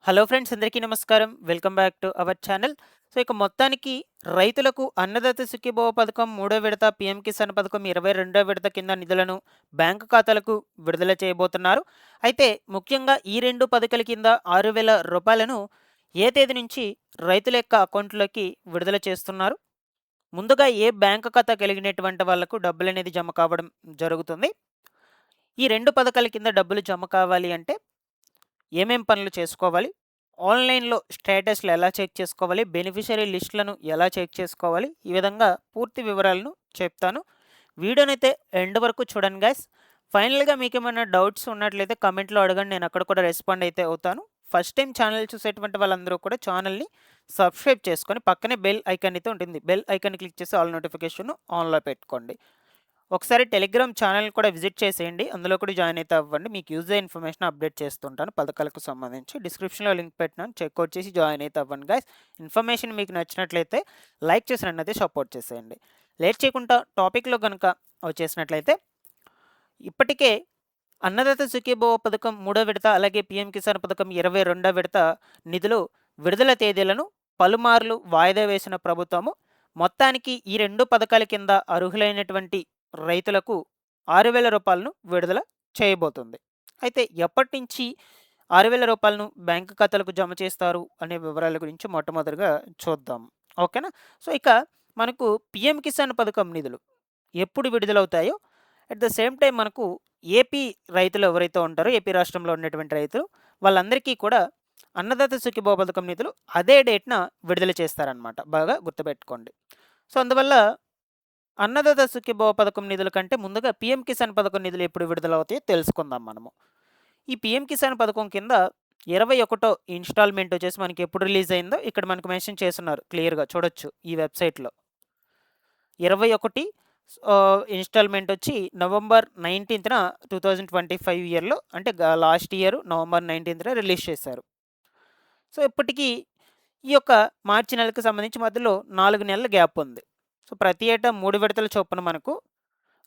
Hello friends, అందరికీ నమస్కారం. Welcome back to our channel. So ఇక మొత్తానికి రైతులకు అన్నదాత సుఖీభవ పథకం మూడో విడత, పీఎం కిసాన్ పథకం 22వ విడత కింద నిధులను బ్యాంకు ఖాతాలకు విడుదల చేయబోతున్నారు. అయితే ముఖ్యంగా ఈ 2 పథకాల కింద రూ. 6,000 ఏ తేదీ నుంచి రైతుల యొక్క అకౌంట్‌లోకి విడుదల చేస్తున్నారు? ముందుగా ఏ బ్యాంకు ఖాతా కలిగినటువంటి వాళ్లకు డబ్బులనేది జమ కావడం జరుగుతుంది? ఈ 2 పథకాల కింద డబ్బులు జమ కావాలి అంటే ఏమేం పనులు చేసుకోవాలి? ఆన్‌లైన్‌లో స్టేటస్‌లు ఎలా చెక్ చేసుకోవాలి? బెనిఫిషరీ లిస్ట్‌లను ఎలా చెక్ చేసుకోవాలి? ఈ విధంగా పూర్తి వివరాలను చెప్తాను. వీడియోనైతే ఎండ్ వరకు చూడండి గైస్. ఫైనల్‌గా మీకేమైనా డౌట్స్ ఉన్నట్లయితే కామెంట్‌లో అడగండి. నేను అక్కడ కూడా రెస్పాండ్ అయితే అవుతాను. ఫస్ట్ టైం ఛానల్ చూసేటువంటి వాళ్ళందరూ కూడా ఛానల్‌ని సబ్స్క్రైబ్ చేసుకొని పక్కనే బెల్ ఐకాన్ అయితే ఉంటుంది. బెల్ ఐకాన్ క్లిక్ చేసి ఆల్ నోటిఫికేషన్ ఆన్‌లో పెట్టుకోండి. ఒకసారి టెలిగ్రామ్ ఛానల్ కూడా విజిట్ చేసేయండి. అందులో కూడా జాయిన్ అయితే అవ్వండి. మీకు యూజ్ అయ్యే ఇన్ఫర్మేషన్ అప్డేట్ చేస్తుంటాను పథకాలకు సంబంధించి. డిస్క్రిప్షన్‌లో లింక్ పెట్టినాను. చెక్‌ఔట్ చేసి జాయిన్ అయితే అవ్వండి గైస్. ఇన్ఫర్మేషన్ మీకు నచ్చినట్లయితే లైక్ చేసి నన్నైతే సపోర్ట్ చేసేయండి. లేట్ చేయకుండా టాపిక్‌లో గనుక వచ్చేసినట్లయితే ఇప్పటికే అన్నదాత సుఖీభవ పథకం మూడో విడత, అలాగే పీఎం కిసాన్ పథకం 22వ విడత నిధులు విడుదల తేదీలను పలుమార్లు వాయిదా వేసిన ప్రభుత్వము మొత్తానికి ఈ 2 పథకాల కింద అర్హులైనటువంటి రైతులకు రూ. 6,000 విడుదల చేయబోతుంది. అయితే ఎప్పటి నుంచి రూ. 6,000 బ్యాంకు ఖాతాలకు జమ చేస్తారు అనే వివరాల గురించి మొట్టమొదటిగా చూద్దాం. ఓకేనా? సో ఇక మనకు పీఎం కిసాన్ పథకం నిధులు ఎప్పుడు విడుదలవుతాయో, అట్ ద సేమ్ టైం మనకు ఏపీ రైతులు ఎవరైతే ఉంటారో, ఏపీ రాష్ట్రంలో ఉన్నటువంటి రైతులు వాళ్ళందరికీ కూడా అన్నదాత సుఖీభవ పథకం నిధులు అదే డేట్‌న విడుదల చేస్తారనమాట. బాగా గుర్తుపెట్టుకోండి. సో అందువల్ల అన్నదాత సుఖీభవ పథకం నిధుల కంటే ముందుగా పీఎం కిసాన్ పథకం నిధులు ఎప్పుడు విడుదలవుతాయో తెలుసుకుందాం మనము. ఈ పీఎం కిసాన్ పథకం కింద 21 ఇన్‌స్టాల్‌మెంట్ వచ్చేసి మనకి ఎప్పుడు రిలీజ్ అయిందో ఇక్కడ మనకు మెన్షన్ చేసున్నారు. క్లియర్‌గా చూడొచ్చు ఈ వెబ్‌సైట్‌లో. 21 ఇన్‌స్టాల్‌మెంట్ వచ్చి నవంబర్ 19న 2025 ఇయర్‌లో, అంటే లాస్ట్ ఇయర్ నవంబర్ 19న రిలీజ్ చేశారు. సో ఇప్పటికీ ఈ యొక్క మార్చి నెలకు సంబంధించి మధ్యలో 4 నెలల గ్యాప్ ఉంది. సో ప్రతి ఏటా 3 విడతల చొప్పున మనకు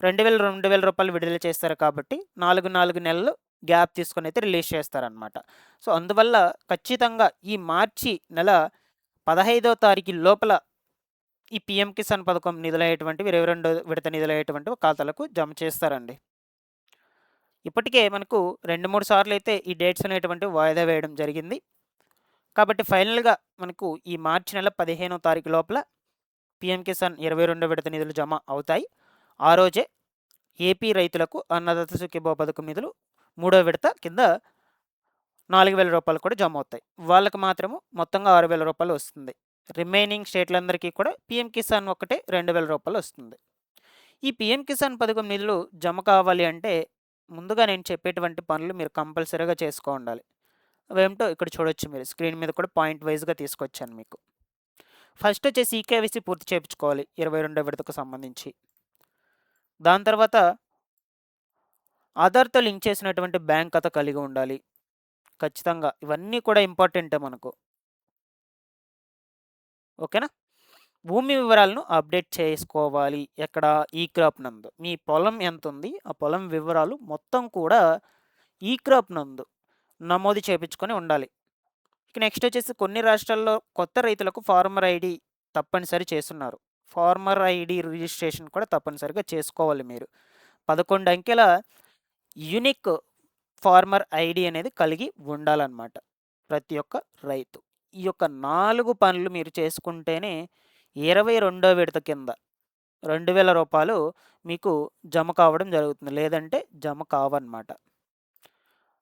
రూ. 2,000 విడుదల చేస్తారు కాబట్టి 4 నెలలు గ్యాప్ తీసుకొని అయితే రిలీజ్ చేస్తారనమాట. సో అందువల్ల ఖచ్చితంగా ఈ మార్చి నెల 15వ తారీఖు లోపల ఈ పీఎం కిసాన్ పథకం నిధులయ్యేటువంటివి 22 విడత నిధులయ్యేటువంటివి ఖాతాలకు జమ చేస్తారండి. ఇప్పటికే మనకు 2-3 సార్లు అయితే ఈ డేట్స్ అనేటువంటివి వాయిదా వేయడం జరిగింది. కాబట్టి ఫైనల్‌గా మనకు ఈ మార్చి నెల 15వ తారీఖు లోపల పీఎం కిసాన్ 22వ విడత నిధులు జమ అవుతాయి. ఆ రోజే ఏపీ రైతులకు అన్నదాత సుఖీభవ పథకం నిధులు మూడో విడత కింద రూ. 4,000 కూడా జమ అవుతాయి. వాళ్ళకి మాత్రము మొత్తంగా రూ. 6,000 వస్తుంది. రిమైనింగ్ స్టేట్లందరికీ కూడా పీఎం కిసాన్ ఒక్కటే రూ. 2,000 వస్తుంది. ఈ పీఎం కిసాన్ పథకం నిధులు జమ కావాలి అంటే ముందుగా నేను చెప్పేటువంటి పనులు మీరు కంపల్సరీగా చేసుకో ఉండాలి. అవేమిటో ఇక్కడ చూడొచ్చు, మీరు స్క్రీన్ మీద కూడా పాయింట్ వైజ్‌గా తీసుకొచ్చాను మీకు. ఫస్ట్ వచ్చేసి ఈకేవైసీ పూర్తి చేయించుకోవాలి 22వ విడతకు సంబంధించి. దాని తర్వాత ఆధార్‌తో లింక్ చేసినటువంటి బ్యాంక్ ఖాతా కలిగి ఉండాలి. ఖచ్చితంగా ఇవన్నీ కూడా ఇంపార్టెంటే మనకు. ఓకేనా? భూమి వివరాలను అప్డేట్ చేసుకోవాలి. ఎక్కడ? ఈ క్రాప్ నందు. మీ పొలం ఎంతుంది, ఆ పొలం వివరాలు మొత్తం కూడా ఈ క్రాప్ నందు నమోదు చేపించుకొని ఉండాలి. ఇక నెక్స్ట్ వచ్చేసి కొన్ని రాష్ట్రాల్లో కొత్త రైతులకు ఫార్మర్ ఐడి తప్పనిసరి చేస్తున్నారు. ఫార్మర్ ఐడి రిజిస్ట్రేషన్ కూడా తప్పనిసరిగా చేసుకోవాలి మీరు. 11 అంకెల యూనిక్ ఫార్మర్ ఐడి అనేది కలిగి ఉండాలన్నమాట ప్రతి ఒక్క రైతు. ఈ యొక్క 4 పనులు మీరు చేసుకుంటేనే 22వ విడత కింద రూ. 2,000 మీకు జమ కావడం జరుగుతుంది. లేదంటే జమ కావన్నమాట.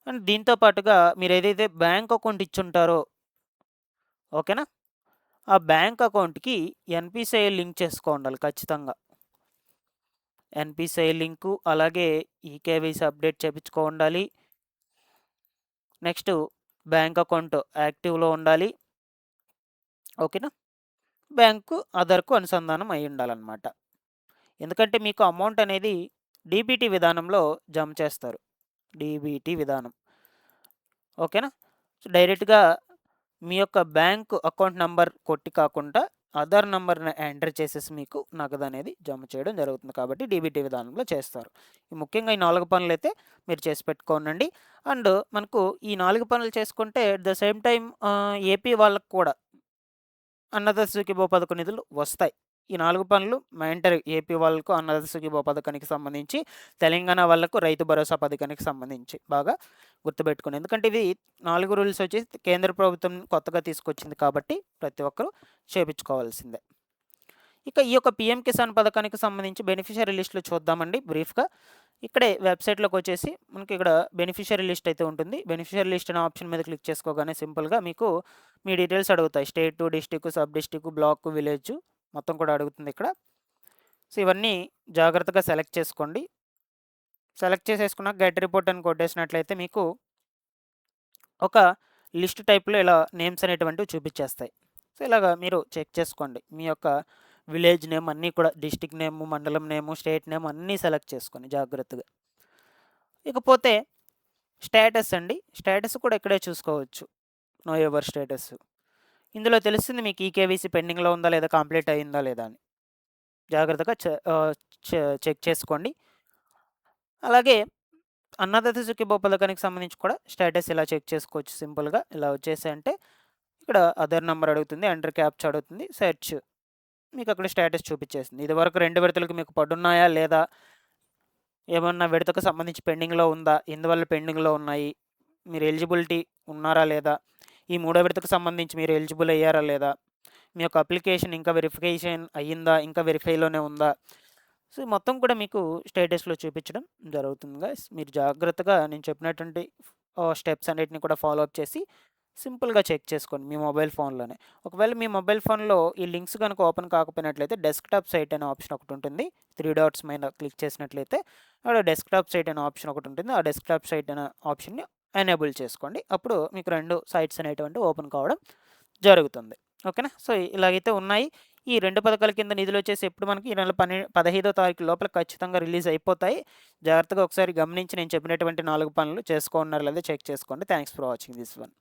అండ్ దీంతో పాటుగా మీరు ఏదైతే బ్యాంక్ అకౌంట్ ఇచ్చుంటారో, ఓకేనా, ఆ బ్యాంక్ అకౌంట్‌కి ఎన్‌పిసిఐ లింక్ చేసుకోండాలి ఖచ్చితంగా. ఎన్‌పిసిఐ లింకు, అలాగే ఈకేవైసీ అప్డేట్ చేపించుకో ఉండాలి. నెక్స్ట్ బ్యాంక్ అకౌంట్ యాక్టివ్‌లో ఉండాలి. ఓకేనా? బ్యాంకు ఆధార్‌కు అనుసంధానం అయి ఉండాలన్నమాట. ఎందుకంటే మీకు అమౌంట్ అనేది డీబీటీ విధానంలో జమ చేస్తారు. డీబీటీ విధానం. ఓకేనా? సో డైరెక్ట్‌గా మీ యొక్క బ్యాంక్ అకౌంట్ నంబర్ కొట్టి కాకుండా ఆధార్ నంబర్‌ని ఎంటర్ చేసేసి మీకు నగదనేది జమ చేయడం జరుగుతుంది. కాబట్టి డీబీటీ విధానంలో చేస్తారు. ముఖ్యంగా ఈ 4 పనులైతే మీరు చేసి పెట్టుకోనండి. అండ్ మనకు ఈ 4 పనులు చేసుకుంటే at the same time AP వాళ్ళకి కూడా అన్నదాత సుఖీభవ పథకం నిధులు వస్తాయి. ఈ 4 పనులు మ్యాండటరీ ఏపీ వాళ్ళకు అన్నదాత సుఖీభవ పథకానికి సంబంధించి, తెలంగాణ వాళ్ళకు రైతు భరోసా పథకానికి సంబంధించి బాగా గుర్తుపెట్టుకోండి. ఎందుకంటే ఇవి 4 రూల్స్ వచ్చేసి కేంద్ర ప్రభుత్వం కొత్తగా తీసుకొచ్చింది కాబట్టి ప్రతి ఒక్కరు చేపించుకోవాల్సిందే. ఇక ఈ యొక్క పీఎం కిసాన్ పథకానికి సంబంధించి బెనిఫిషియరీ లిస్టులు చూద్దామండి బ్రీఫ్‌గా. ఇక్కడే వెబ్‌సైట్‌లోకి వచ్చేసి మనకి ఇక్కడ బెనిఫిషియరీ లిస్ట్ అయితే ఉంటుంది. బెనిఫిషియరీ లిస్ట్ అనే ఆప్షన్ మీద క్లిక్ చేసుకోగానే సింపుల్‌గా మీకు మీ డీటెయిల్స్ అడుగుతాయి. State, district, sub district, block, village మొత్తం కూడా అడుగుతుంది ఇక్కడ. సో, ఇవన్నీ జాగ్రత్తగా సెలెక్ట్ చేసుకోండి. సెలెక్ట్ చేసేసుకున్నాక గెట్ రిపోర్ట్ అని కొట్టేసినట్లయితే మీకు ఒక లిస్ట్ టైప్‌లో ఇలా నేమ్స్ అనేటువంటివి చూపించేస్తాయి. సో, ఇలాగా మీరు చెక్ చేసుకోండి. మీ యొక్క విలేజ్ నేమ్ అన్నీ కూడా డిస్ట్రిక్ట్ నేము, మండలం నేము, స్టేట్ నేమ్ అన్నీ సెలెక్ట్ చేసుకోండి జాగ్రత్తగా. ఇకపోతే స్టేటస్ అండి. స్టేటస్ కూడా ఇక్కడే చూసుకోవచ్చు. Know your status. ఇందులో తెలుస్తుంది మీకు ఈకేవైసీ పెండింగ్‌లో ఉందా లేదా కంప్లీట్ అయిందా లేదా అని. జాగ్రత్తగా చెక్ చేసుకోండి. అలాగే అన్నదాత సుఖీభవ పథకానికి సంబంధించి కూడా స్టేటస్ ఇలా చెక్ చేసుకోవచ్చు సింపుల్‌గా. ఇలా వచ్చేసాయంటే ఇక్కడ ఆధార్ నంబర్ అడుగుతుంది. ఎంటర్ క్యాప్చా అడుగుతుంది. సెర్చ్ మీకు అక్కడ స్టేటస్ చూపించేస్తుంది. ఇదివరకు 2 విడతలకు మీకు పడున్నాయా లేదా? ఏమన్నా విడతకు సంబంధించి పెండింగ్‌లో ఉందా? ఎందువల్ల పెండింగ్‌లో ఉన్నాయి? మీరు ఎలిజిబిలిటీ ఉన్నారా లేదా? ఈ మూడో విడతకు సంబంధించి మీరు ఎలిజిబుల్ అయ్యారా లేదా? మీ యొక్క అప్లికేషన్ ఇంకా వెరిఫికేషన్ అయ్యిందా? ఇంకా వెరిఫైలోనే ఉందా? సో, మొత్తం కూడా మీకు స్టేటస్‌లో చూపించడం జరుగుతుంది గైస్. మీరు జాగ్రత్తగా నేను చెప్పినటువంటి స్టెప్స్ అన్నిటిని కూడా ఫాలో అప్ చేసి సింపుల్‌గా చెక్ చేసుకోండి మీ మొబైల్ ఫోన్‌లోనే. ఒకవేళ మీ మొబైల్ ఫోన్‌లో ఈ లింక్స్ గనుక ఓపెన్ కాకపోయినట్లయితే డెస్క్‌టాప్ సైట్ అనే ఆప్షన్ ఒకటి ఉంటుంది. 3 డాట్స్ మీద క్లిక్ చేసినట్లయితే అక్కడ డెస్క్‌టాప్ సైట్ అనే ఆప్షన్ ఒకటి ఉంటుంది. ఆ డెస్క్‌టాప్ సైట్ అనే ఆప్షన్‌ని ఎనేబుల్ చేసుకోండి. అప్పుడు మీకు 2 సైట్స్ అనేటువంటివి ఓపెన్ కావడం జరుగుతుంది. ఓకేనా? సో, ఇలాగైతే ఉన్నాయి. ఈ 2 పథకాల కింద నిధులొచ్చేసి ఎప్పుడు మనకి ఈ నెల 15వ తారీఖు లోపల ఖచ్చితంగా రిలీజ్ అయిపోతాయి. జాగ్రత్తగా ఒకసారి గమనించి నేను చెప్పినటువంటి 4 పనులు చేసుకున్నారో లేదో చెక్ చేసుకోండి. Thanks for watching this one.